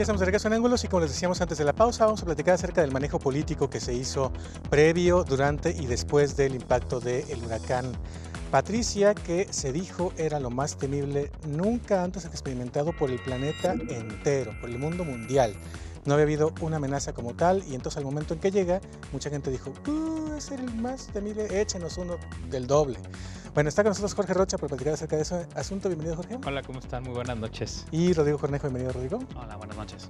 Ya estamos de regreso en Ángulos y como les decíamos antes de la pausa, vamos a platicar acerca del manejo político que se hizo previo, durante y después del impacto del huracán Patricia, que se dijo era lo más temible nunca antes experimentado por el planeta entero, por el mundo mundial. No había habido una amenaza como tal y entonces al momento en que llega, mucha gente dijo, es el más temible, échenos uno del doble. Bueno, está con nosotros Jorge Rocha para platicar acerca de ese asunto. Bienvenido, Jorge. Hola, ¿cómo están? Muy buenas noches. Y Rodrigo Cornejo, bienvenido, Rodrigo. Hola, buenas noches.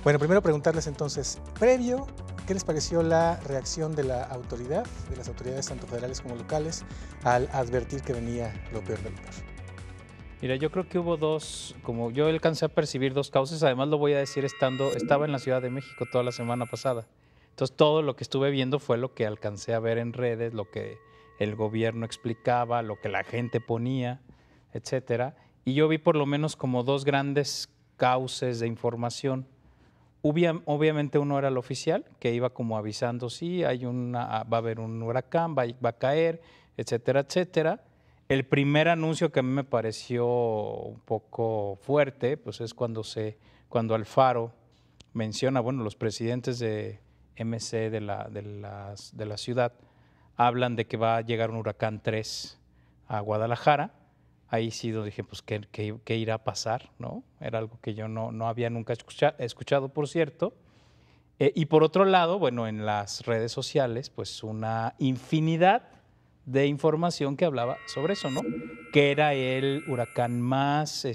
Bueno, primero preguntarles entonces, previo, ¿qué les pareció la reacción de la autoridad, de las autoridades tanto federales como locales, al advertir que venía lo peor de lo peor? Mira, yo creo que hubo dos, como yo alcancé a percibir dos causas, además lo voy a decir estaba en la Ciudad de México toda la semana pasada. Entonces todo lo que estuve viendo fue lo que alcancé a ver en redes, lo que el gobierno explicaba, lo que la gente ponía, etcétera. Y yo vi por lo menos como dos grandes cauces de información. Obviamente uno era el oficial, que iba como avisando, sí, va a haber un huracán, va a caer, etcétera, etcétera. El primer anuncio que a mí me pareció un poco fuerte, pues es cuando Alfaro menciona, bueno, los presidentes de MC de la ciudad hablan de que va a llegar un huracán 3 a Guadalajara. Ahí sí dije, pues, ¿qué irá a pasar? ¿No? Era algo que yo no había nunca escuchado, por cierto. Y por otro lado, bueno, en las redes sociales, pues una infinidad de información que hablaba sobre eso, ¿no? Que era el huracán más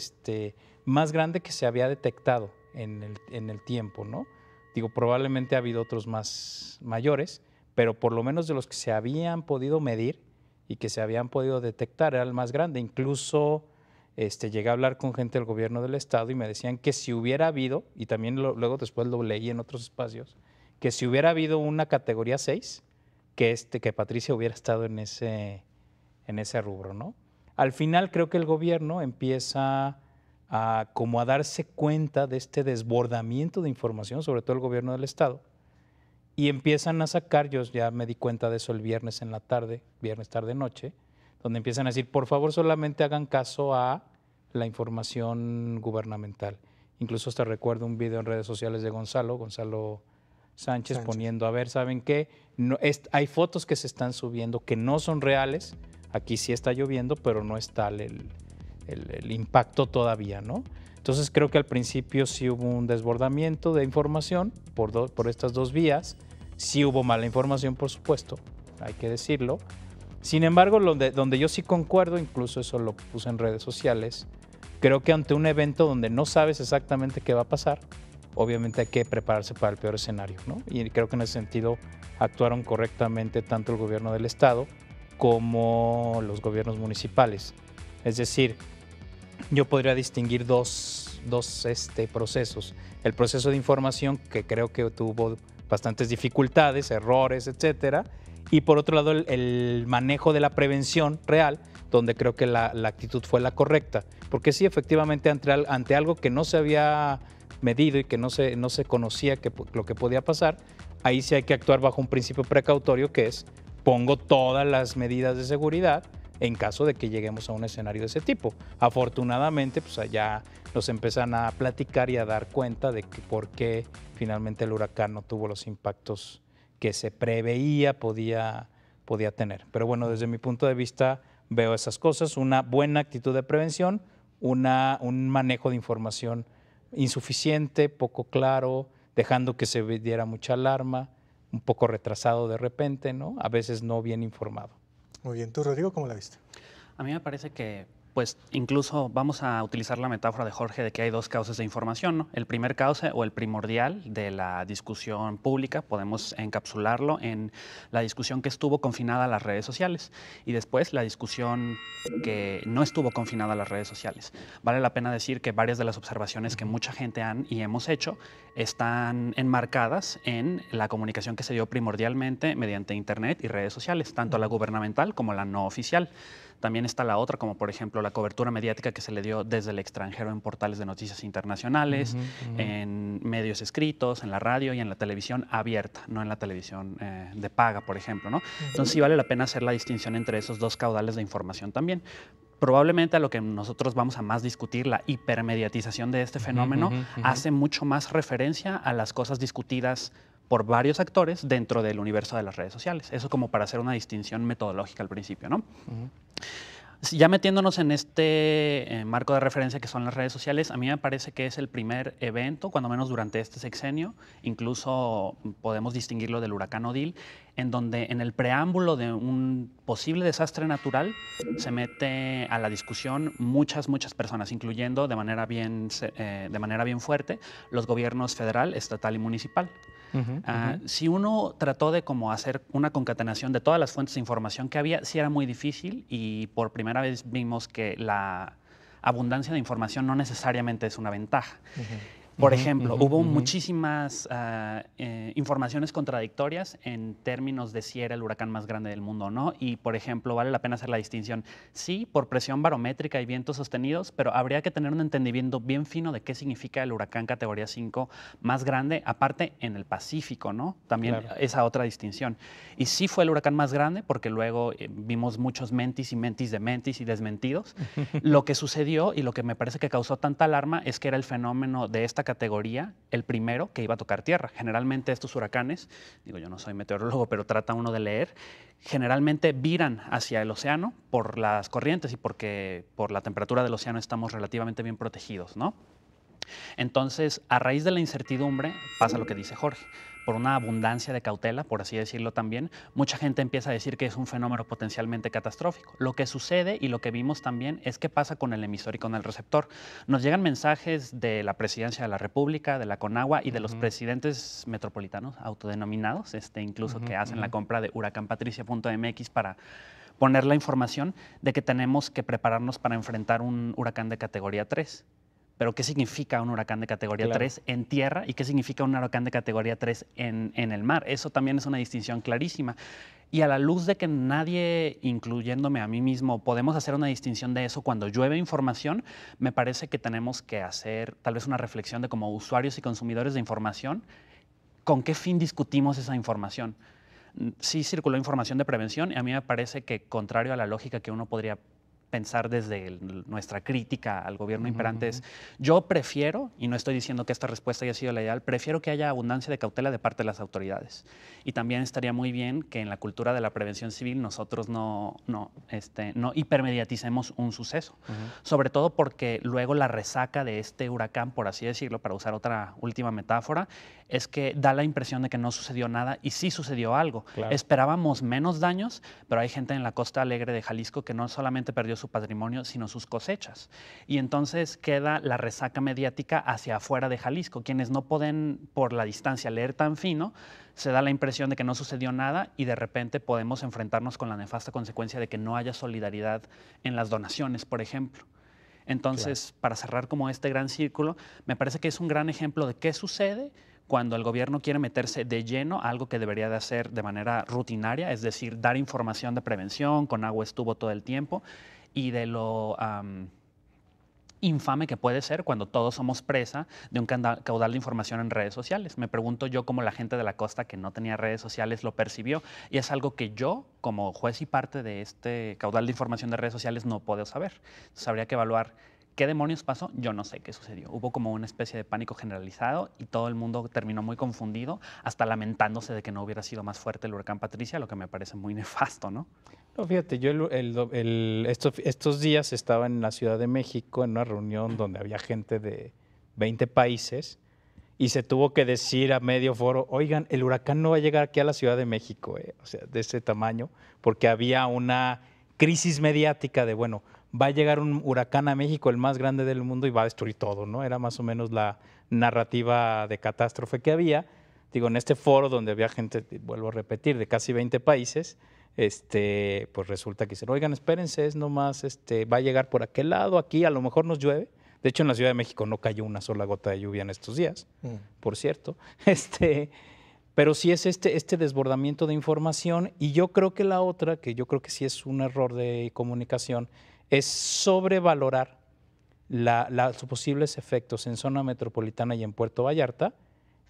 grande que se había detectado en el tiempo, ¿no? Digo, probablemente ha habido otros más mayores, pero por lo menos de los que se habían podido medir y que se habían podido detectar era el más grande. Incluso llegué a hablar con gente del gobierno del estado y me decían que si hubiera habido, y también luego después lo leí en otros espacios, que si hubiera habido una categoría 6, que Patricia hubiera estado en ese rubro, ¿no? Al final creo que el gobierno empieza como a darse cuenta de este desbordamiento de información, sobre todo el gobierno del estado, y empiezan a sacar, yo ya me di cuenta de eso el viernes en la tarde, viernes tarde-noche, donde empiezan a decir, por favor solamente hagan caso a la información gubernamental. Incluso hasta recuerdo un video en redes sociales de Gonzalo Sánchez poniendo, a ver, ¿saben qué? No, hay fotos que se están subiendo que no son reales, aquí sí está lloviendo, pero no es tal el impacto todavía, ¿no? Entonces creo que al principio sí hubo un desbordamiento de información por estas dos vías, sí hubo mala información, por supuesto, hay que decirlo. Sin embargo, donde yo sí concuerdo, incluso eso lo puse en redes sociales, creo que ante un evento donde no sabes exactamente qué va a pasar, obviamente hay que prepararse para el peor escenario, ¿no? Y creo que en ese sentido actuaron correctamente tanto el gobierno del estado como los gobiernos municipales. Es decir, yo podría distinguir dos procesos. El proceso de información, que creo que tuvo bastantes dificultades, errores, etcétera, y por otro lado el manejo de la prevención real, donde creo que la actitud fue la correcta. Porque sí, efectivamente, ante algo que no se había medido y que no se conocía lo que podía pasar, ahí sí hay que actuar bajo un principio precautorio, que es pongo todas las medidas de seguridad en caso de que lleguemos a un escenario de ese tipo. Afortunadamente, pues allá nos empiezan a platicar y a dar cuenta de por qué finalmente el huracán no tuvo los impactos que se preveía podía tener. Pero bueno, desde mi punto de vista veo esas cosas, una buena actitud de prevención, un manejo de información insuficiente, poco claro, dejando que se diera mucha alarma, un poco retrasado de repente, ¿no? A veces no bien informado. Muy bien, ¿tú, Rodrigo, cómo la viste? A mí me parece que, pues, incluso vamos a utilizar la metáfora de Jorge de que hay dos causas de información, ¿no? El primer cauce o el primordial de la discusión pública, podemos encapsularlo en la discusión que estuvo confinada a las redes sociales y después la discusión que no estuvo confinada a las redes sociales. Vale la pena decir que varias de las observaciones que mucha gente han y hemos hecho están enmarcadas en la comunicación que se dio primordialmente mediante Internet y redes sociales, tanto la gubernamental como la no oficial. También está la otra, como por ejemplo la cobertura mediática que se le dio desde el extranjero en portales de noticias internacionales, en medios escritos, en la radio y en la televisión abierta, no en la televisión de paga, por ejemplo, ¿no? Entonces sí vale la pena hacer la distinción entre esos dos caudales de información también. Probablemente a lo que nosotros vamos a más discutir, la hipermediatización de este fenómeno, hace mucho más referencia a las cosas discutidas por varios actores dentro del universo de las redes sociales. Eso como para hacer una distinción metodológica al principio, ¿no? Ya metiéndonos en este marco de referencia que son las redes sociales, a mí me parece que es el primer evento, cuando menos durante este sexenio, incluso podemos distinguirlo del huracán Odile, en donde en el preámbulo de un posible desastre natural se mete a la discusión muchas personas, incluyendo de manera bien fuerte los gobiernos federal, estatal y municipal. Si uno trató de como hacer una concatenación de todas las fuentes de información que había, sí era muy difícil y por primera vez vimos que la abundancia de información no necesariamente es una ventaja. Por ejemplo, hubo muchísimas informaciones contradictorias en términos de si era el huracán más grande del mundo o no. Y, por ejemplo, vale la pena hacer la distinción. Sí, por presión barométrica y vientos sostenidos, pero habría que tener un entendimiento bien fino de qué significa el huracán categoría 5 más grande, aparte en el Pacífico, ¿no? También esa otra distinción. Y sí fue el huracán más grande, porque luego vimos muchos mentis y mentis de mentis y desmentidos. Lo que sucedió y lo que me parece que causó tanta alarma es que era el fenómeno de esta categoría, el primero que iba a tocar tierra. Generalmente estos huracanes, digo, yo no soy meteorólogo, pero trata uno de leer, generalmente viran hacia el océano por las corrientes y porque por la temperatura del océano estamos relativamente bien protegidos, ¿no? Entonces, a raíz de la incertidumbre, pasa lo que dice Jorge. Por una abundancia de cautela, por así decirlo también, mucha gente empieza a decir que es un fenómeno potencialmente catastrófico. Lo que sucede y lo que vimos también es qué pasa con el emisor y con el receptor. Nos llegan mensajes de la Presidencia de la República, de la CONAGUA y de los presidentes metropolitanos autodenominados, incluso que hacen la compra de huracanpatricia.mx para poner la información de que tenemos que prepararnos para enfrentar un huracán de categoría 3. Pero ¿qué significa un huracán de categoría 3 en tierra y qué significa un huracán de categoría 3 en el mar? Eso también es una distinción clarísima. Y a la luz de que nadie, incluyéndome a mí mismo, podemos hacer una distinción de eso cuando llueve información, me parece que tenemos que hacer tal vez una reflexión de como usuarios y consumidores de información, ¿con qué fin discutimos esa información? Sí circuló información de prevención y a mí me parece que, contrario a la lógica que uno podría pensar desde nuestra crítica al gobierno imperante es, yo prefiero, y no estoy diciendo que esta respuesta haya sido la ideal, prefiero que haya abundancia de cautela de parte de las autoridades. Y también estaría muy bien que en la cultura de la prevención civil nosotros no hipermediaticemos un suceso. Sobre todo porque luego la resaca de este huracán, por así decirlo, para usar otra última metáfora, es que da la impresión de que no sucedió nada y sí sucedió algo. Esperábamos menos daños, pero hay gente en la Costa Alegre de Jalisco que no solamente perdió su patrimonio, sino sus cosechas. Y entonces queda la resaca mediática hacia afuera de Jalisco. Quienes no pueden, por la distancia, leer tan fino, se da la impresión de que no sucedió nada y de repente podemos enfrentarnos con la nefasta consecuencia de que no haya solidaridad en las donaciones, por ejemplo. Entonces, para cerrar como este gran círculo, me parece que es un gran ejemplo de qué sucede cuando el gobierno quiere meterse de lleno a algo que debería de hacer de manera rutinaria, es decir, dar información de prevención, con agua estuvo todo el tiempo, y de lo infame que puede ser cuando todos somos presa de un caudal de información en redes sociales. Me pregunto yo cómo la gente de la costa que no tenía redes sociales lo percibió, y es algo que yo, como juez y parte de este caudal de información de redes sociales, no puedo saber. Entonces, habría que evaluar ¿qué demonios pasó? Yo no sé qué sucedió. Hubo como una especie de pánico generalizado y todo el mundo terminó muy confundido, hasta lamentándose de que no hubiera sido más fuerte el huracán Patricia, lo que me parece muy nefasto, ¿no? No, fíjate, yo estos días estaba en la Ciudad de México en una reunión donde había gente de 20 países y se tuvo que decir a medio foro, oigan, el huracán no va a llegar aquí a la Ciudad de México, o sea, de ese tamaño, porque había una crisis mediática de, bueno, va a llegar un huracán a México, el más grande del mundo, y va a destruir todo, ¿no? Era más o menos la narrativa de catástrofe que había. Digo, en este foro donde había gente, vuelvo a repetir, de casi 20 países, pues resulta que dicen, oigan, espérense, es nomás, va a llegar por aquel lado, aquí a lo mejor nos llueve. De hecho, en la Ciudad de México no cayó una sola gota de lluvia en estos días, por cierto. Pero sí es este desbordamiento de información, y yo creo que la otra, que yo creo que sí es un error de comunicación, es sobrevalorar los posibles efectos en zona metropolitana y en Puerto Vallarta,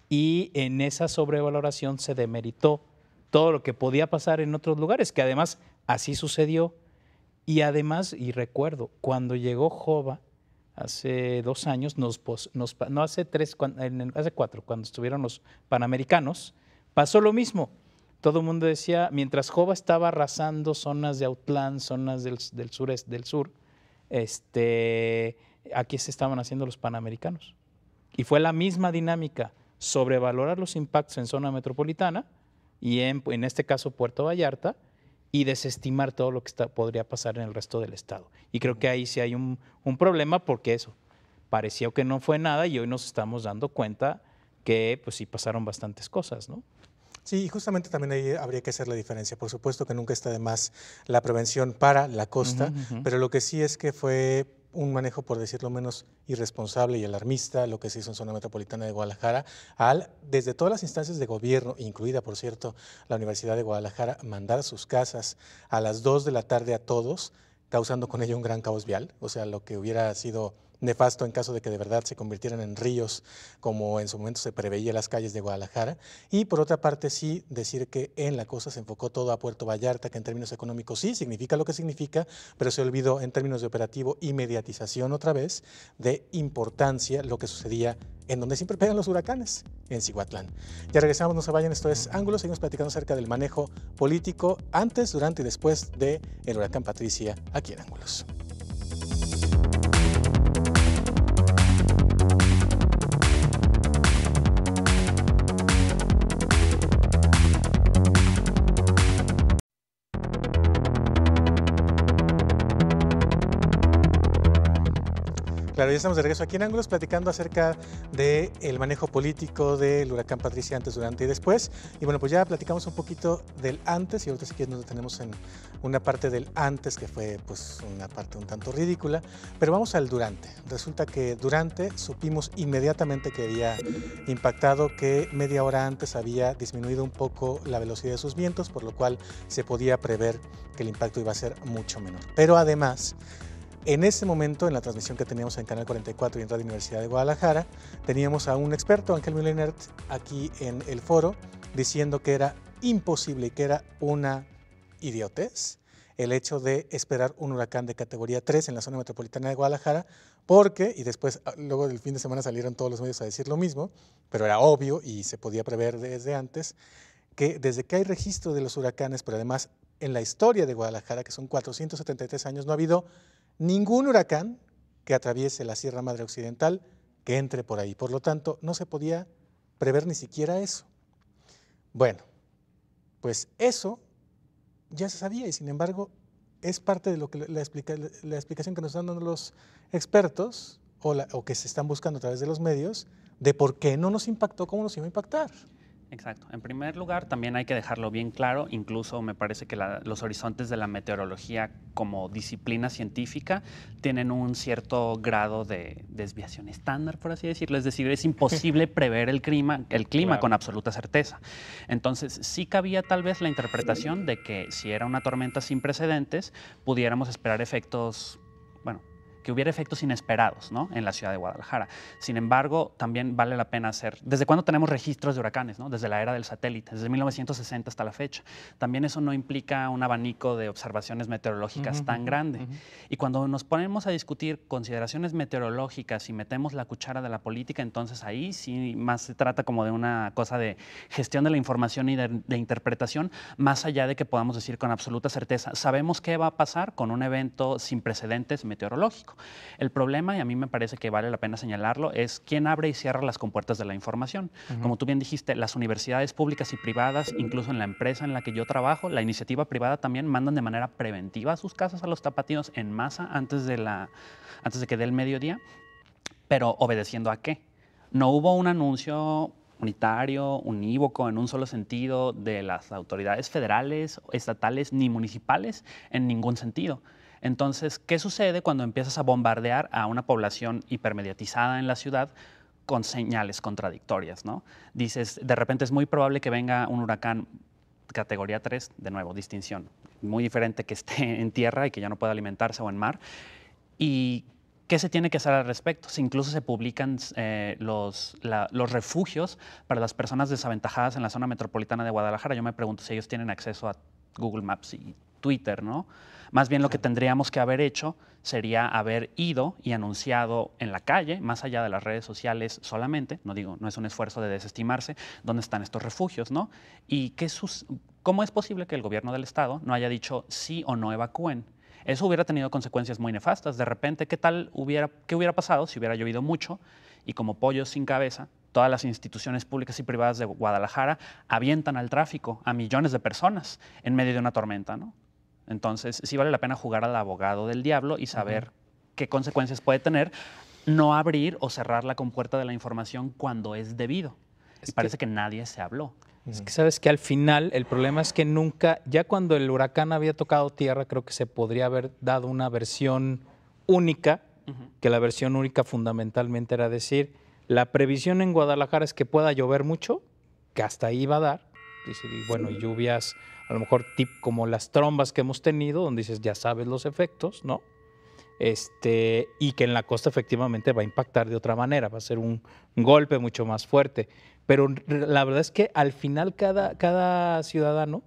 y en esa sobrevaloración se demeritó todo lo que podía pasar en otros lugares, que además así sucedió. Y además, y recuerdo, cuando llegó Jova, hace 2 años, no, hace 3, hace 4, cuando estuvieron los Panamericanos, pasó lo mismo. Todo el mundo decía, mientras Jova estaba arrasando zonas de Autlán, zonas del sur, aquí se estaban haciendo los Panamericanos. Y fue la misma dinámica, sobrevalorar los impactos en zona metropolitana y en este caso Puerto Vallarta, y desestimar todo lo que podría pasar en el resto del estado. Y creo que ahí sí hay un problema, porque eso, parecía que no fue nada y hoy nos estamos dando cuenta que pues sí pasaron bastantes cosas, ¿no? Sí, y justamente también ahí habría que hacer la diferencia. Por supuesto que nunca está de más la prevención para la costa, pero lo que sí es que fue un manejo, por decirlo menos, irresponsable y alarmista, lo que se hizo en zona metropolitana de Guadalajara, desde todas las instancias de gobierno, incluida, por cierto, la Universidad de Guadalajara, mandar a sus casas a las 2 de la tarde a todos, causando con ello un gran caos vial, o sea, lo que hubiera sido nefasto en caso de que de verdad se convirtieran en ríos, como en su momento se preveía las calles de Guadalajara. Y por otra parte, sí decir que en la costa se enfocó todo a Puerto Vallarta, que en términos económicos sí significa lo que significa, pero se olvidó en términos de operativo y mediatización otra vez de importancia lo que sucedía en donde siempre pegan los huracanes, en Cihuatlán. Ya regresamos, no se vayan, esto es Ángulo, seguimos platicando acerca del manejo político antes, durante y después del huracán Patricia aquí en Ángulos. Claro, ya estamos de regreso aquí en Ángulos platicando acerca del manejo político del huracán Patricia antes, durante y después. Y bueno, pues ya platicamos un poquito del antes y ahorita sí que nos detenemos en una parte del antes que fue pues una parte un tanto ridícula, pero vamos al durante. Resulta que durante supimos inmediatamente que había impactado, que media hora antes había disminuido un poco la velocidad de sus vientos, por lo cual se podía prever que el impacto iba a ser mucho menor. Pero además, en ese momento, en la transmisión que teníamos en Canal 44 y en Radio Universidad de Guadalajara, teníamos a un experto, Ángel Millenert, aquí en el foro, diciendo que era imposible y que era una idiotez el hecho de esperar un huracán de categoría 3 en la zona metropolitana de Guadalajara, porque, y después, luego del fin de semana salieron todos los medios a decir lo mismo, pero era obvio y se podía prever desde antes, que desde que hay registro de los huracanes, pero además en la historia de Guadalajara, que son 473 años, no ha habido ningún huracán que atraviese la Sierra Madre Occidental que entre por ahí. Por lo tanto, no se podía prever ni siquiera eso. Bueno, pues eso ya se sabía y sin embargo es parte de lo que la explicación que nos están dando los expertos o que se están buscando a través de los medios de por qué no nos impactó como nos iba a impactar. Exacto. En primer lugar, también hay que dejarlo bien claro, incluso me parece que los horizontes de la meteorología como disciplina científica tienen un cierto grado de desviación estándar, por así decirlo. Es decir, es imposible prever el clima claro, con absoluta certeza. Entonces, sí cabía tal vez la interpretación de que si era una tormenta sin precedentes, pudiéramos esperar efectos, bueno, que hubiera efectos inesperados, ¿no?, en la ciudad de Guadalajara. Sin embargo, también vale la pena hacer, ¿desde cuándo tenemos registros de huracanes, ¿no? Desde la era del satélite, desde 1960 hasta la fecha. También eso no implica un abanico de observaciones meteorológicas tan grande. Y cuando nos ponemos a discutir consideraciones meteorológicas y metemos la cuchara de la política, entonces ahí sí más se trata como de una cosa de gestión de la información y de interpretación, más allá de que podamos decir con absoluta certeza, sabemos qué va a pasar con un evento sin precedentes meteorológico. El problema, y a mí me parece que vale la pena señalarlo, es quién abre y cierra las compuertas de la información. Como tú bien dijiste, las universidades públicas y privadas, incluso en la empresa en la que yo trabajo, la iniciativa privada también mandan de manera preventiva a sus casas a los tapatíos en masa antes de que dé el mediodía, pero obedeciendo ¿a qué? No hubo un anuncio unitario, unívoco, en un solo sentido de las autoridades federales, estatales ni municipales en ningún sentido. Entonces, ¿qué sucede cuando empiezas a bombardear a una población hipermediatizada en la ciudad con señales contradictorias, ¿no? Dices, de repente es muy probable que venga un huracán categoría 3, de nuevo, distinción, muy diferente que esté en tierra y que ya no pueda alimentarse o en mar. ¿Y qué se tiene que hacer al respecto? Incluso se publican los refugios para las personas desaventajadas en la zona metropolitana de Guadalajara. Yo me pregunto si ellos tienen acceso a Google Maps y Twitter, ¿no? Más bien lo que tendríamos que haber hecho sería haber ido y anunciado en la calle, más allá de las redes sociales solamente, no digo, no es un esfuerzo de desestimarse, dónde están estos refugios, ¿no? Y cómo es posible que el gobierno del estado no haya dicho sí o no evacúen. Eso hubiera tenido consecuencias muy nefastas. De repente, qué hubiera pasado si hubiera llovido mucho y como pollos sin cabeza, todas las instituciones públicas y privadas de Guadalajara avientan al tráfico a millones de personas en medio de una tormenta, ¿no? Entonces, sí vale la pena jugar al abogado del diablo y saber qué consecuencias puede tener no abrir o cerrar la compuerta de la información cuando es debido. Y parece que nadie se habló. Es que sabes que al final el problema es que nunca, ya cuando el huracán había tocado tierra, creo que se podría haber dado una versión única, que la versión única fundamentalmente era decir, la previsión en Guadalajara es que pueda llover mucho, que hasta ahí va a dar, y bueno, lluvias a lo mejor como las trombas que hemos tenido, donde dices, ya sabes los efectos, ¿no? Y que en la costa efectivamente va a impactar de otra manera, va a ser un golpe mucho más fuerte. Pero la verdad es que al final cada ciudadano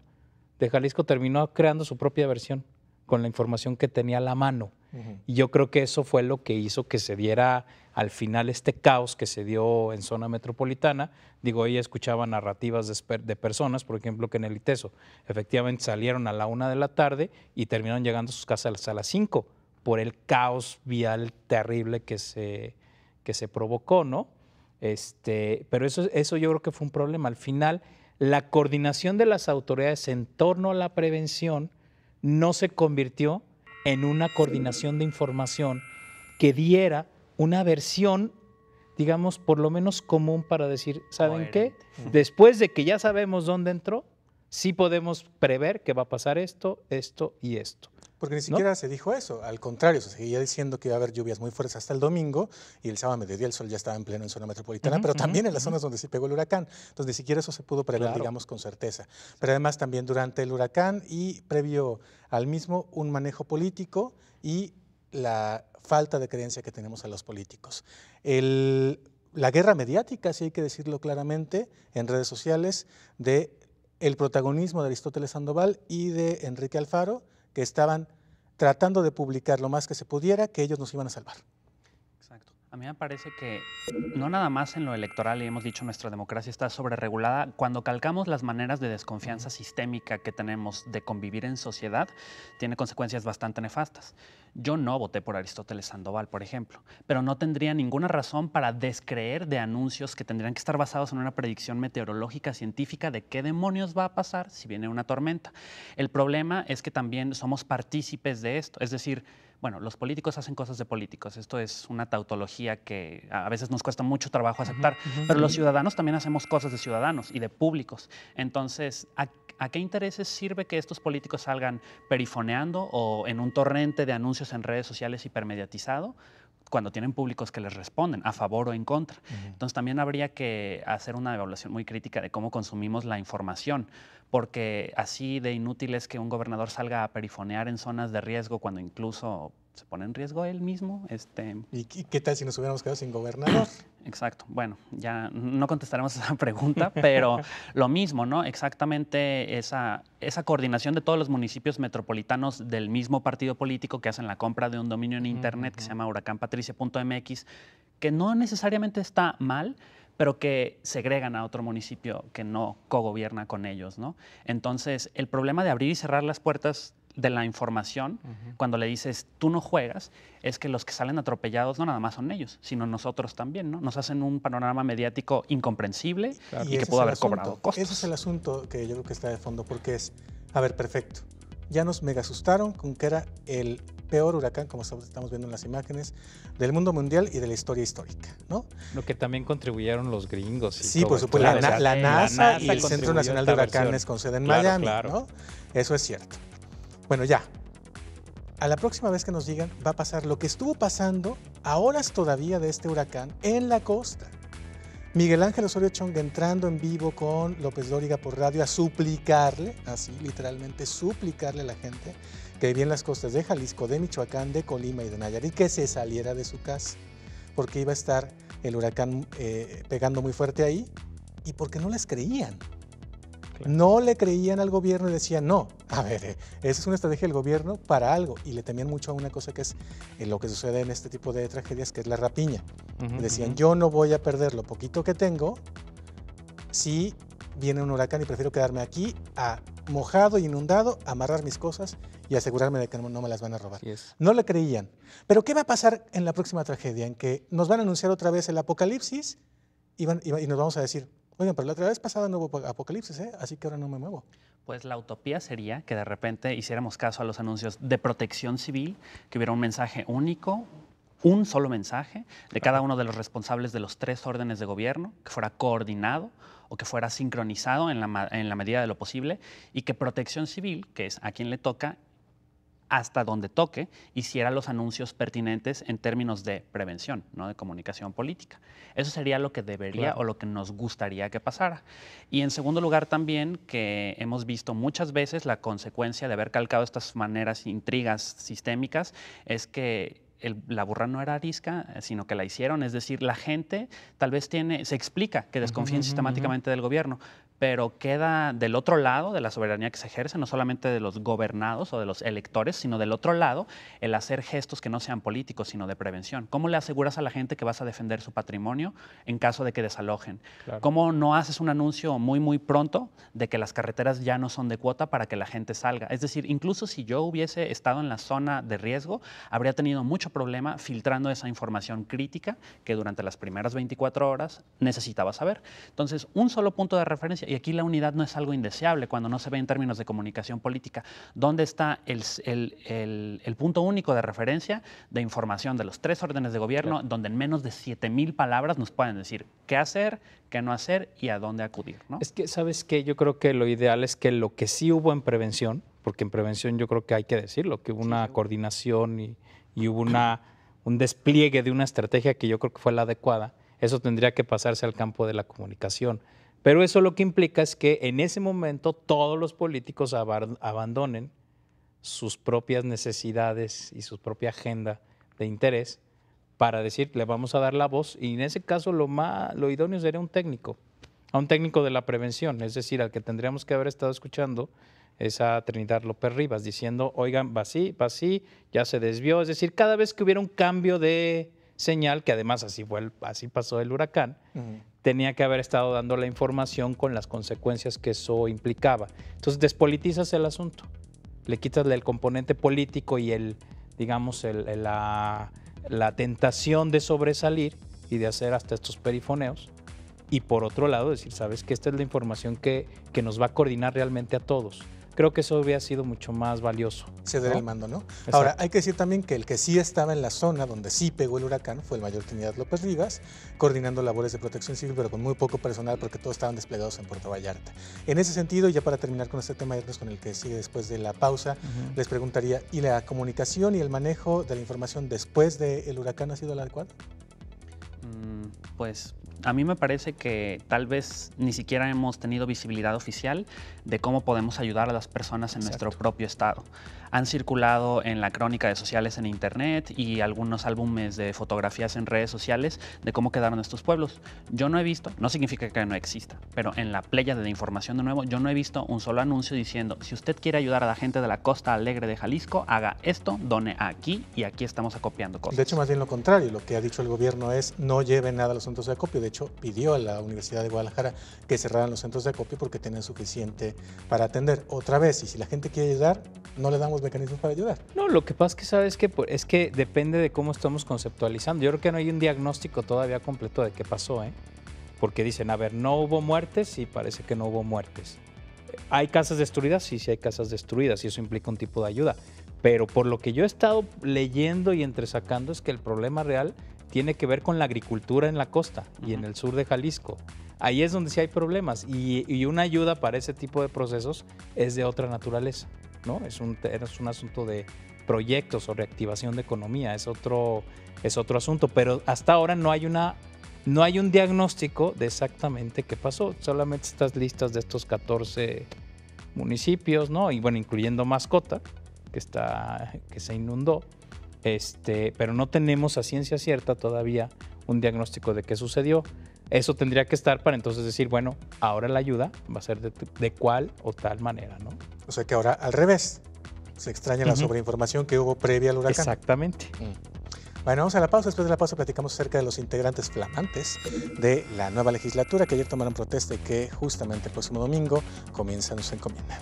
de Jalisco terminó creando su propia versión con la información que tenía a la mano. Y yo creo que eso fue lo que hizo que se diera al final este caos que se dio en zona metropolitana. Digo, ella escuchaba narrativas de personas, por ejemplo, que en el ITESO efectivamente salieron a la 1 de la tarde y terminaron llegando a sus casas a las 5 por el caos vial terrible que se provocó, ¿no? Pero eso yo creo que fue un problema. Al final, la coordinación de las autoridades en torno a la prevención no se convirtió en una coordinación de información que diera una versión, digamos, por lo menos común para decir, ¿saben qué? Después de que ya sabemos dónde entró, sí podemos prever que va a pasar esto, esto y esto. Porque ni siquiera se dijo eso, al contrario, se seguía diciendo que iba a haber lluvias muy fuertes hasta el domingo y el sábado a mediodía el sol ya estaba en pleno en zona metropolitana, pero también en las zonas donde sí pegó el huracán. Entonces ni siquiera eso se pudo prever, digamos, con certeza. Pero además también durante el huracán y previo al mismo, un manejo político y la falta de creencia que tenemos a los políticos. La guerra mediática, sí hay que decirlo claramente, en redes sociales, de el protagonismo de Aristóteles Sandoval y de Enrique Alfaro, que estaban tratando de publicar lo más que se pudiera, que ellos nos iban a salvar. Exacto. A mí me parece que no nada más en lo electoral, y hemos dicho nuestra democracia está sobreregulada, cuando calcamos las maneras de desconfianza sistémica que tenemos de convivir en sociedad, tiene consecuencias bastante nefastas. Yo no voté por Aristóteles Sandoval, por ejemplo, pero no tendría ninguna razón para descreer de anuncios que tendrían que estar basados en una predicción meteorológica científica de qué demonios va a pasar si viene una tormenta. El problema es que también somos partícipes de esto, es decir, bueno, los políticos hacen cosas de políticos, esto es una tautología que a veces nos cuesta mucho trabajo aceptar, pero los ciudadanos también hacemos cosas de ciudadanos y de públicos. Entonces, ¿a qué intereses sirve que estos políticos salgan perifoneando o en un torrente de anuncios en redes sociales hipermediatizado cuando tienen públicos que les responden a favor o en contra? Entonces también habría que hacer una evaluación muy crítica de cómo consumimos la información, porque así de inútil es que un gobernador salga a perifonear en zonas de riesgo cuando incluso se pone en riesgo él mismo. ¿Y qué tal si nos hubiéramos quedado sin gobernador? Exacto. Bueno, ya no contestaremos esa pregunta, pero lo mismo, ¿no? Exactamente esa coordinación de todos los municipios metropolitanos del mismo partido político que hacen la compra de un dominio en Internet que se llama huracanpatricia.mx, que no necesariamente está mal, pero que segregan a otro municipio que no cogobierna con ellos, ¿no? Entonces, el problema de abrir y cerrar las puertas de la información, cuando le dices, tú no juegas, es que los que salen atropellados no nada más son ellos, sino nosotros también, ¿no? Nos hacen un panorama mediático incomprensible y que pudo haber cobrado costos. Ese es el asunto que yo creo que está de fondo, porque es, a ver, perfecto, ya nos mega asustaron con que era el peor huracán, como estamos viendo en las imágenes, del mundo mundial y de la historia histórica, ¿no? Lo que también contribuyeron los gringos. Sí, por supuesto, la NASA y el Centro Nacional de Huracanes con sede en Miami, ¿no? Eso es cierto. Bueno, ya, a la próxima vez que nos digan va a pasar lo que estuvo pasando a horas todavía de este huracán en la costa. Miguel Ángel Osorio Chong entrando en vivo con López Dóriga por radio a suplicarle, así literalmente suplicarle a la gente que vivía en las costas de Jalisco, de Michoacán, de Colima y de Nayarit que se saliera de su casa, porque iba a estar el huracán pegando muy fuerte ahí y porque no les creían. Claro. No le creían al gobierno y decían, no, A ver, esa es una estrategia del gobierno para algo, y le temían mucho a una cosa que es lo que sucede en este tipo de tragedias, que es la rapiña. Decían, yo no voy a perder lo poquito que tengo si viene un huracán y prefiero quedarme aquí mojado y inundado, amarrar mis cosas y asegurarme de que no me las van a robar. No le creían. Pero ¿qué va a pasar en la próxima tragedia? En que nos van a anunciar otra vez el apocalipsis y nos vamos a decir, oigan, pero la otra vez pasada no hubo apocalipsis, así que ahora no me muevo. Pues la utopía sería que de repente hiciéramos caso a los anuncios de Protección Civil, que hubiera un mensaje único, un solo mensaje de cada uno de los responsables de los 3 órdenes de gobierno, que fuera coordinado o que fuera sincronizado en la medida de lo posible, y que Protección Civil, que es a quien le toca, hasta donde toque, hiciera los anuncios pertinentes en términos de prevención, no de comunicación política. Eso sería lo que debería o lo que nos gustaría que pasara. Y en segundo lugar también, que hemos visto muchas veces la consecuencia de haber calcado estas maneras, intrigas sistémicas, es que la burra no era arisca, sino que la hicieron. Es decir, la gente tal vez se explica que desconfíen sistemáticamente del gobierno, pero queda del otro lado de la soberanía que se ejerce, no solamente de los gobernados o de los electores, sino del otro lado el hacer gestos que no sean políticos, sino de prevención. ¿Cómo le aseguras a la gente que vas a defender su patrimonio en caso de que desalojen? Claro. ¿Cómo no haces un anuncio muy pronto de que las carreteras ya no son de cuota para que la gente salga? Es decir, incluso si yo hubiese estado en la zona de riesgo, habría tenido mucho problema filtrando esa información crítica que durante las primeras 24 horas necesitaba saber. Entonces, un solo punto de referencia. Y aquí la unidad no es algo indeseable cuando no se ve en términos de comunicación política. ¿Dónde está el punto único de referencia de información de los 3 órdenes de gobierno, donde en menos de 7,000 palabras nos pueden decir qué hacer, qué no hacer y a dónde acudir, ¿no? Es que, ¿sabes qué? Yo creo que lo ideal es que lo que sí hubo en prevención, porque en prevención yo creo que hay que decirlo, que hubo una coordinación y hubo un despliegue de una estrategia que yo creo que fue la adecuada. Eso tendría que pasarse al campo de la comunicación. Pero eso lo que implica es que en ese momento todos los políticos abandonen sus propias necesidades y su propia agenda de interés para decir, le vamos a dar la voz, y en ese caso lo idóneo sería un técnico de la prevención, es decir, al que tendríamos que haber estado escuchando es a Trinidad López Rivas, diciendo, oigan, va así, ya se desvió, es decir, cada vez que hubiera un cambio de señal, que además así pasó el huracán, tenía que haber estado dando la información con las consecuencias que eso implicaba. Entonces despolitizas el asunto, le quitas el componente político y la tentación de sobresalir y de hacer hasta estos perifoneos. Y por otro lado decir, sabes que esta es la información que nos va a coordinar realmente a todos. Creo que eso hubiera sido mucho más valioso. Ceder el mando, ¿no? Exacto. Ahora, hay que decir también que el que sí estaba en la zona donde sí pegó el huracán fue el mayor Trinidad López Rivas, coordinando labores de protección civil, pero con muy poco personal porque todos estaban desplegados en Puerto Vallarta. En ese sentido, ya para terminar con este tema, con el que sigue después de la pausa, les preguntaría, ¿y la comunicación y el manejo de la información después del huracán ha sido el adecuado? Pues a mí me parece que tal vez ni siquiera hemos tenido visibilidad oficial de cómo podemos ayudar a las personas en nuestro propio estado. Han circulado en la crónica de sociales en internet y algunos álbumes de fotografías en redes sociales de cómo quedaron estos pueblos. Yo no he visto, no significa que no exista, pero en la pléyade de información de nuevo, yo no he visto un solo anuncio diciendo, si usted quiere ayudar a la gente de la Costa Alegre de Jalisco, haga esto, done aquí y aquí estamos acopiando cosas. De hecho, más bien lo contrario, lo que ha dicho el gobierno es no lleven nada a los centros de acopio. De hecho, pidió a la Universidad de Guadalajara que cerraran los centros de acopio porque tienen suficiente para atender. Otra vez, y si la gente quiere ayudar, no le damos mecanismos para ayudar. No, lo que pasa es que sabes que es que depende de cómo estamos conceptualizando. Yo creo que no hay un diagnóstico todavía completo de qué pasó, porque dicen, a ver, no hubo muertes y parece que no hubo muertes. ¿Hay casas destruidas? Sí, sí hay casas destruidas y eso implica un tipo de ayuda. Pero por lo que yo he estado leyendo y entresacando es que el problema real tiene que ver con la agricultura en la costa y en el sur de Jalisco. Ahí es donde sí hay problemas y una ayuda para ese tipo de procesos es de otra naturaleza, ¿no? Es un asunto de proyectos o reactivación de economía, es otro asunto, pero hasta ahora no hay un diagnóstico de exactamente qué pasó, solamente estas listas de estos 14 municipios, ¿no? Y bueno, incluyendo Mascota, que se inundó, pero no tenemos a ciencia cierta todavía un diagnóstico de qué sucedió. Eso tendría que estar para entonces decir, bueno, ahora la ayuda va a ser de cual o tal manera, ¿no? O sea que ahora al revés, se extraña la sobreinformación que hubo previa al huracán. Exactamente. Bueno, vamos a la pausa. Después de la pausa platicamos acerca de los integrantes flamantes de la nueva legislatura que ayer tomaron protesta y que justamente el próximo domingo comienzan su encomienda.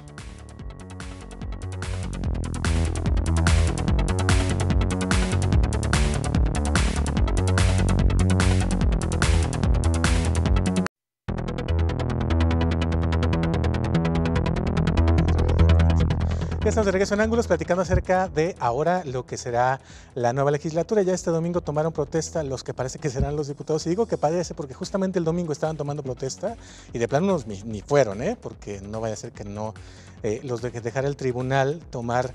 Ya estamos de regreso en Ángulos platicando acerca de ahora lo que será la nueva legislatura. Ya este domingo tomaron protesta los que parece que serán los diputados. Y digo que parece porque justamente el domingo estaban tomando protesta y de plano ni fueron, porque no vaya a ser que no los dejara el tribunal tomar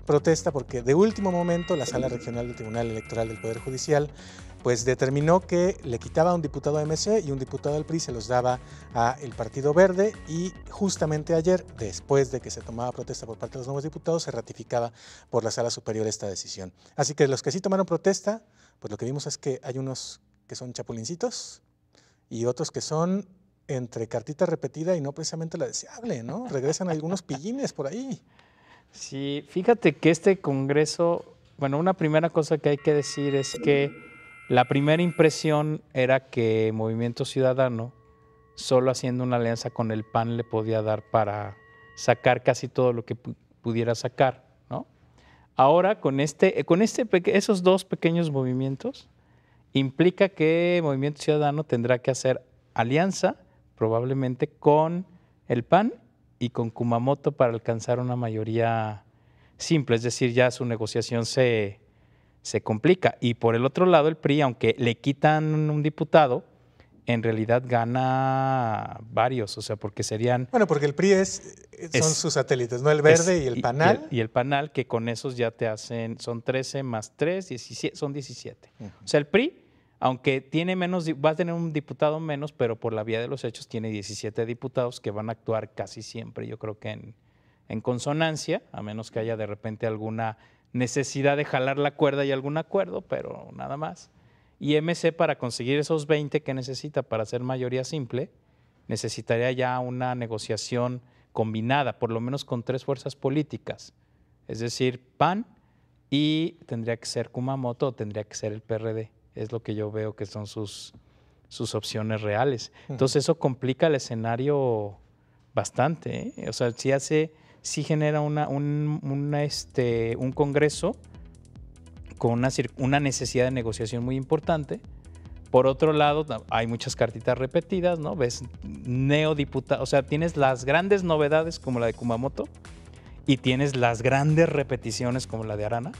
protesta, porque de último momento la Sala Regional del Tribunal Electoral del Poder Judicial pues determinó que le quitaba a un diputado a MC y un diputado al PRI se los daba a el Partido Verde, y justamente ayer, después de que se tomaba protesta por parte de los nuevos diputados, se ratificaba por la Sala Superior esta decisión. Así que los que sí tomaron protesta, pues lo que vimos es que hay unos que son chapulincitos y otros que son entre cartita repetida y no precisamente la deseable, ¿no? Regresan algunos pillines por ahí. Sí, fíjate que este Congreso, bueno, una primera cosa que hay que decir es que la primera impresión era que Movimiento Ciudadano, solo haciendo una alianza con el PAN, le podía dar para sacar casi todo lo que pudiera sacar, ¿no? Ahora, con esos dos pequeños movimientos, implica que Movimiento Ciudadano tendrá que hacer alianza, probablemente con el PAN y con Kumamoto, para alcanzar una mayoría simple, es decir, ya su negociación se complica. Y por el otro lado, el PRI, aunque le quitan un diputado, en realidad gana varios, o sea, porque serían... Bueno, porque el PRI son sus satélites, ¿no? El Verde y el PANAL. Y el PANAL, que con esos ya te hacen, son 13 más 3, 17, son 17. O sea, el PRI, aunque tiene menos, va a tener un diputado menos, pero por la vía de los hechos tiene 17 diputados que van a actuar casi siempre, yo creo que en consonancia, a menos que haya de repente alguna necesidad de jalar la cuerda y algún acuerdo, pero nada más. Y MC, para conseguir esos 20 que necesita para hacer mayoría simple, necesitaría ya una negociación combinada, por lo menos con 3 fuerzas políticas, es decir, PAN, y tendría que ser Kumamoto o tendría que ser el PRD. Es lo que yo veo que son sus opciones reales. Entonces eso complica el escenario bastante, O sea, sí genera un Congreso con una necesidad de negociación muy importante. Por otro lado, hay muchas cartitas repetidas, ¿no? Ves neodiputados, o sea, tienes las grandes novedades como la de Kumamoto y tienes las grandes repeticiones como la de Arana.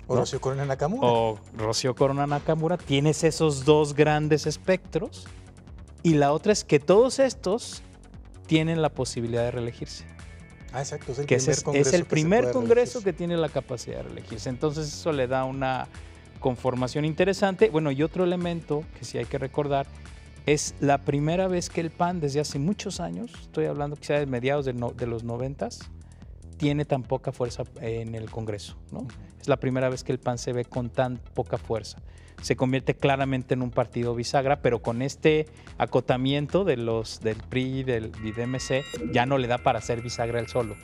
O ¿no? Rocío Corona Nakamura. O Rocío Corona Nakamura. Tienes esos dos grandes espectros. Y la otra es que todos estos tienen la posibilidad de reelegirse. Ah, exacto. Es el primer congreso que tiene la capacidad de reelegirse. Entonces eso le da una conformación interesante. Bueno, y otro elemento que sí hay que recordar, es la primera vez que el PAN desde hace muchos años, estoy hablando quizá de mediados de los 90s, tiene tan poca fuerza en el Congreso, ¿no? Es la primera vez que el PAN se ve con tan poca fuerza. Se convierte claramente en un partido bisagra, pero con este acotamiento del PRI y del MC ya no le da para ser bisagra él solo,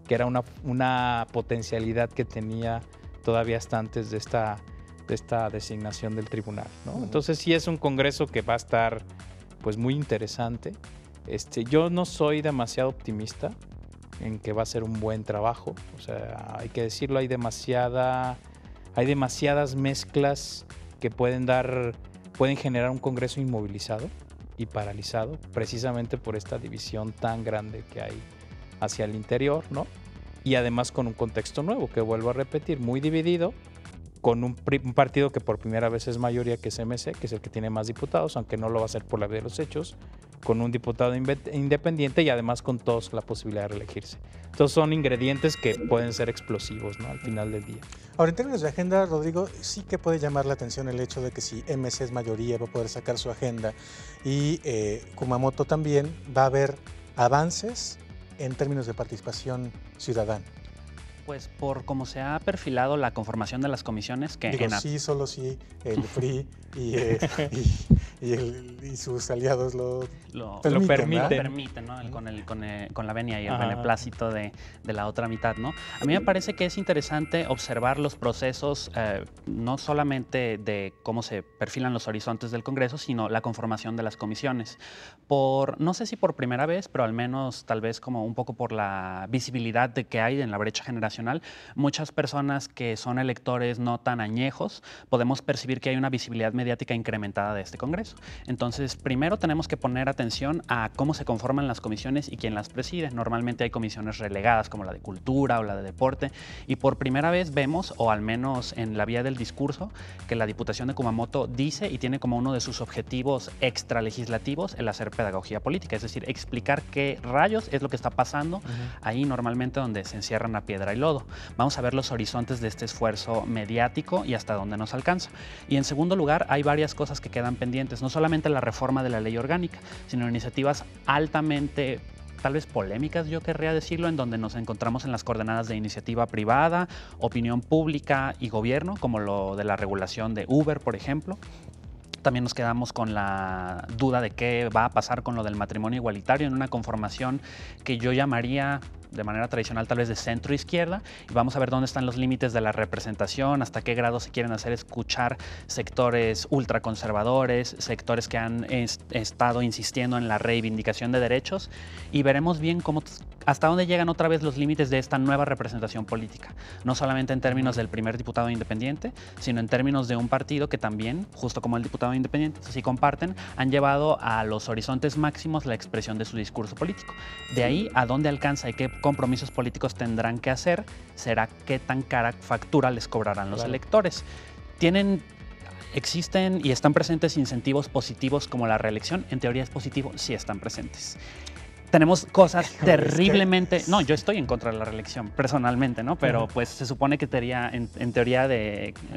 que era una potencialidad que tenía todavía hasta antes de esta designación del tribunal, ¿no? Entonces sí es un Congreso que va a estar pues muy interesante. Yo no soy demasiado optimista en que va a ser un buen trabajo, o sea, hay que decirlo, hay demasiadas mezclas que pueden generar un Congreso inmovilizado y paralizado, precisamente por esta división tan grande que hay hacia el interior, ¿no? Y además con un contexto nuevo, que vuelvo a repetir, muy dividido, con un partido que por primera vez es mayoría, que es MC, que es el que tiene más diputados, aunque no lo va a hacer por la vía de los hechos, con un diputado independiente y además con todos la posibilidad de reelegirse. Entonces son ingredientes que pueden ser explosivos, ¿no? Al final del día. Ahora, en términos de agenda, Rodrigo, sí que puede llamar la atención el hecho de que si MC es mayoría va a poder sacar su agenda y Kumamoto también, va a haber avances en términos de participación ciudadana. Pues por cómo se ha perfilado la conformación de las comisiones, que Digo, sí, solo sí, el PRI y sus aliados lo permiten, ¿no? Con la venia y el beneplácito de la otra mitad, ¿no? A mí me parece que es interesante observar los procesos, no solamente de cómo se perfilan los horizontes del Congreso, sino la conformación de las comisiones. No sé si por primera vez, pero al menos tal vez como un poco por la visibilidad de que hay en la brecha generacional, muchas personas que son electores no tan añejos, podemos percibir que hay una visibilidad mediática incrementada de este Congreso. Entonces, primero tenemos que poner atención a cómo se conforman las comisiones y quién las preside. Normalmente hay comisiones relegadas como la de Cultura o la de Deporte, y por primera vez vemos, o al menos en la vía del discurso, que la Diputación de Kumamoto dice y tiene como uno de sus objetivos extralegislativos el hacer pedagogía política, es decir, explicar qué rayos es lo que está pasando ahí normalmente donde se encierran a piedra y lodo. Vamos a ver los horizontes de este esfuerzo mediático y hasta dónde nos alcanza. Y en segundo lugar, hay varias cosas que quedan pendientes, no solamente la reforma de la ley orgánica, sino iniciativas altamente, tal vez polémicas, yo querría decirlo, en donde nos encontramos en las coordenadas de iniciativa privada, opinión pública y gobierno, como lo de la regulación de Uber, por ejemplo. También nos quedamos con la duda de qué va a pasar con lo del matrimonio igualitario en una conformación que yo llamaría de manera tradicional tal vez de centro izquierda, y vamos a ver dónde están los límites de la representación, hasta qué grado se quieren hacer escuchar sectores ultraconservadores, sectores que han estado insistiendo en la reivindicación de derechos, y veremos bien hasta dónde llegan otra vez los límites de esta nueva representación política, no solamente en términos del primer diputado independiente, sino en términos de un partido que también, justo como el diputado independiente, si comparten, han llevado a los horizontes máximos la expresión de su discurso político. De ahí a dónde alcanza y qué compromisos políticos tendrán que hacer, será qué tan cara factura les cobrarán los electores. Existen y están presentes incentivos positivos como la reelección. En teoría es positivo, sí están presentes. Tenemos cosas terriblemente... No, yo estoy en contra de la reelección, personalmente, ¿no? Pero pues se supone que en teoría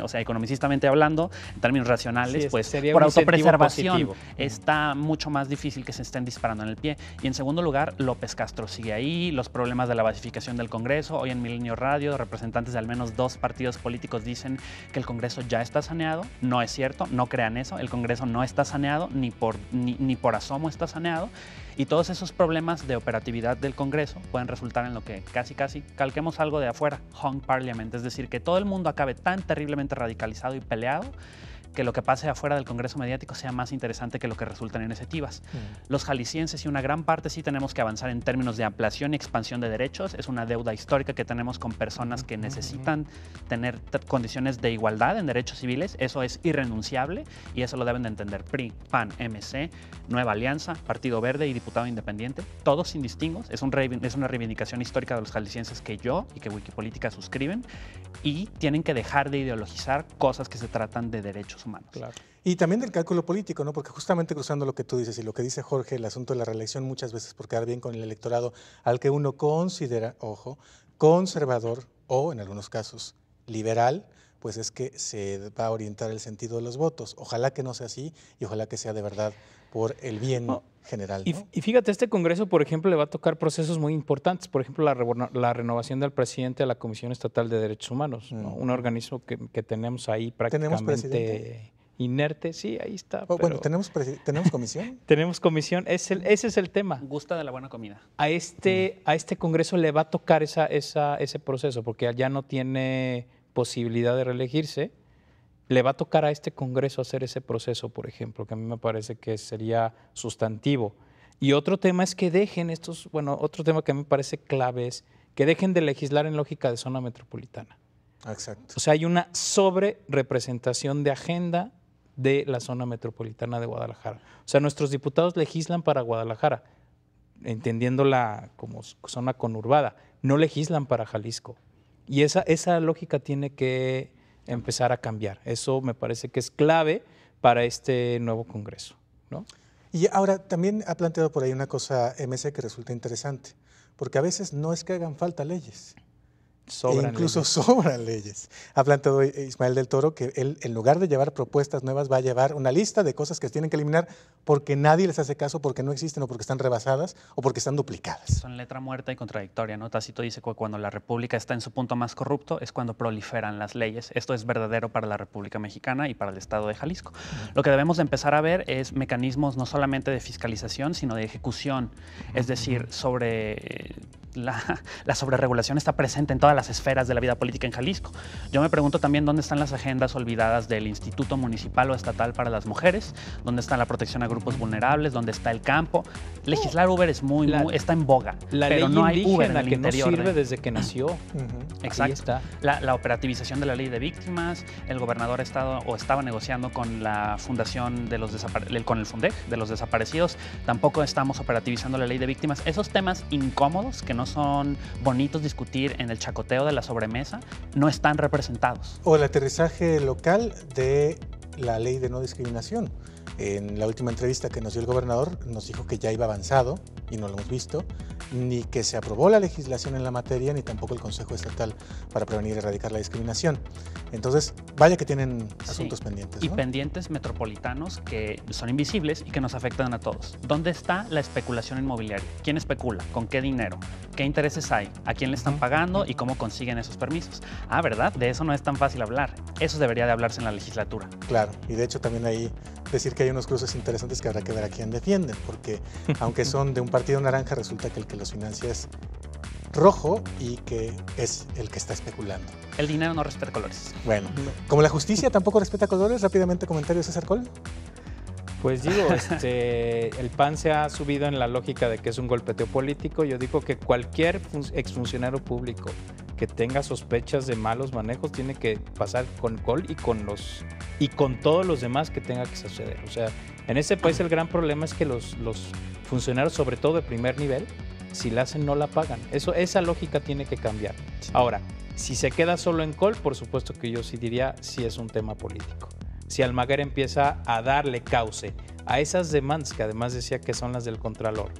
o sea, economicistamente hablando, en términos racionales, pues por autopreservación está mucho más difícil que se estén disparando en el pie. Y en segundo lugar, López Castro sigue ahí, los problemas de la basificación del Congreso. Hoy en Milenio Radio, representantes de al menos 2 partidos políticos dicen que el Congreso ya está saneado. No es cierto, no crean eso. El Congreso no está saneado, ni por asomo está saneado. Y todos esos problemas de operatividad del Congreso pueden resultar en lo que casi calquemos algo de afuera, hung parliament, es decir, que todo el mundo acabe tan terriblemente radicalizado y peleado que lo que pase afuera del Congreso mediático sea más interesante que lo que resulta en iniciativas. Los jaliscienses y una gran parte sí tenemos que avanzar en términos de ampliación y expansión de derechos. Es una deuda histórica que tenemos con personas que necesitan tener condiciones de igualdad en derechos civiles. Eso es irrenunciable y eso lo deben de entender PRI, PAN, MC, Nueva Alianza, Partido Verde y Diputado Independiente, todos sin distingos. Es una reivindicación histórica de los jaliscienses que yo y que Wikipolítica suscriben, y tienen que dejar de ideologizar cosas que se tratan de derechos humanos. Claro. Y también del cálculo político, ¿no? Porque justamente cruzando lo que tú dices y lo que dice Jorge, el asunto de la reelección muchas veces por quedar bien con el electorado al que uno considera, ojo, conservador o en algunos casos liberal, pues es que se va a orientar el sentido de los votos. Ojalá que no sea así y ojalá que sea de verdad por el bien general, ¿no? Y fíjate, este Congreso, por ejemplo, le va a tocar procesos muy importantes. Por ejemplo, la renovación del presidente de la Comisión Estatal de Derechos Humanos, ¿no? Un organismo que tenemos ahí prácticamente inerte. Sí, ahí está. Bueno, ¿tenemos comisión? Tenemos comisión, ese es el tema. Gusta de la buena comida. A este Congreso le va a tocar ese proceso, porque ya no tiene posibilidad de reelegirse. Le va a tocar a este Congreso hacer ese proceso, por ejemplo, que a mí me parece que sería sustantivo. Y otro tema es que dejen otro tema que a mí me parece clave es que dejen de legislar en lógica de zona metropolitana. Exacto. O sea, hay una sobre-representación de agenda de la zona metropolitana de Guadalajara. O sea, nuestros diputados legislan para Guadalajara, entendiéndola como zona conurbada, no legislan para Jalisco. Y esa lógica tiene que empezar a cambiar. Eso me parece que es clave para este nuevo Congreso, ¿no? Y ahora también ha planteado por ahí una cosa MC que resulta interesante, porque a veces no es que hagan falta leyes, Sobran incluso leyes. sobran leyes. Ha planteado Ismael del Toro que él, en lugar de llevar propuestas nuevas, va a llevar una lista de cosas que se tienen que eliminar porque nadie les hace caso, porque no existen o porque están rebasadas o porque están duplicadas. Son letra muerta y contradictoria, ¿no? Tácito dice que cuando la República está en su punto más corrupto es cuando proliferan las leyes. Esto es verdadero para la República Mexicana y para el Estado de Jalisco. Lo que debemos de empezar a ver es mecanismos no solamente de fiscalización, sino de ejecución. Es decir, la sobreregulación está presente en todas las esferas de la vida política en Jalisco. Yo me pregunto también dónde están las agendas olvidadas del Instituto Municipal o Estatal para las Mujeres, dónde está la protección a grupos vulnerables, dónde está el campo. Legislar Uber es está en boga, La pero ley no hay Uber en indígena el que no interior. sirve desde que nació. Exacto. Ahí está. La operativización de la ley de víctimas, el gobernador ha estado o estaba negociando con la fundación de con el Fundec de los desaparecidos. Tampoco estamos operativizando la ley de víctimas. Esos temas incómodos que no son bonitos discutir en el chacoteo de la sobremesa no están representados. O el aterrizaje local de la ley de no discriminación. En la última entrevista que nos dio el gobernador nos dijo que ya iba avanzado y no lo hemos visto, ni que se aprobó la legislación en la materia, ni tampoco el Consejo Estatal para prevenir y erradicar la discriminación. Entonces, vaya que tienen asuntos pendientes, ¿no? Y pendientes metropolitanos que son invisibles y que nos afectan a todos. ¿Dónde está la especulación inmobiliaria? ¿Quién especula? ¿Con qué dinero? ¿Qué intereses hay? ¿A quién le están pagando? ¿Y cómo consiguen esos permisos? Ah, ¿verdad? De eso no es tan fácil hablar. Eso debería de hablarse en la legislatura. Claro, y de hecho también ahí decir que hay unos cruces interesantes que habrá que ver a quién defienden, porque aunque son de un partido naranja, resulta que el que los financia es rojo y que es el que está especulando. El dinero no respeta colores. Bueno, como la justicia tampoco respeta colores, rápidamente comentario, César Col. Pues digo, el PAN se ha subido en la lógica de que es un golpeteo político. Yo digo que cualquier exfuncionario público que tenga sospechas de malos manejos tiene que pasar con Col y con todos los demás que tenga que suceder. O sea, en este país el gran problema es que los funcionarios, sobre todo de primer nivel, si la hacen no la pagan. Esa lógica tiene que cambiar. Ahora, si se queda solo en Col, por supuesto que yo sí diría sí es un tema político. Si Almaguer empieza a darle cauce a esas demandas, que además decía que son las del Contralor,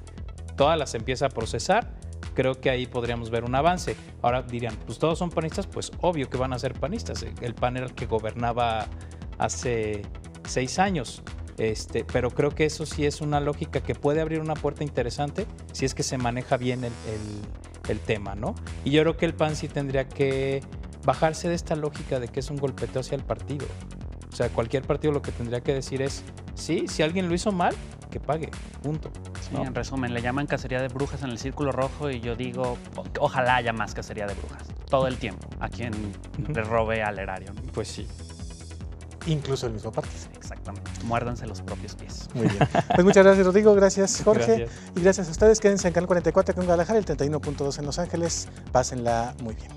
todas las empieza a procesar, creo que ahí podríamos ver un avance. Ahora dirían, pues todos son panistas, pues obvio que van a ser panistas. El PAN era el que gobernaba hace 6 años. Pero creo que eso sí es una lógica que puede abrir una puerta interesante si es que se maneja bien el tema, ¿no? Y yo creo que el PAN sí tendría que bajarse de esta lógica de que es un golpeteo hacia el partido. O sea, cualquier partido lo que tendría que decir es, sí, si alguien lo hizo mal, que pague, punto. Sí, ¿no? en resumen, le llaman cacería de brujas en el Círculo Rojo y yo digo, ojalá haya más cacería de brujas, todo el tiempo, a quien le robe al erario, ¿no? Pues sí. Incluso el mismo partido. Exactamente, muérdanse los propios pies. Muy bien. Pues muchas gracias, Rodrigo, gracias, Jorge. Gracias. Y gracias a ustedes, quédense en Canal 44 aquí en Guadalajara, el 31.2 en Los Ángeles. Pásenla muy bien.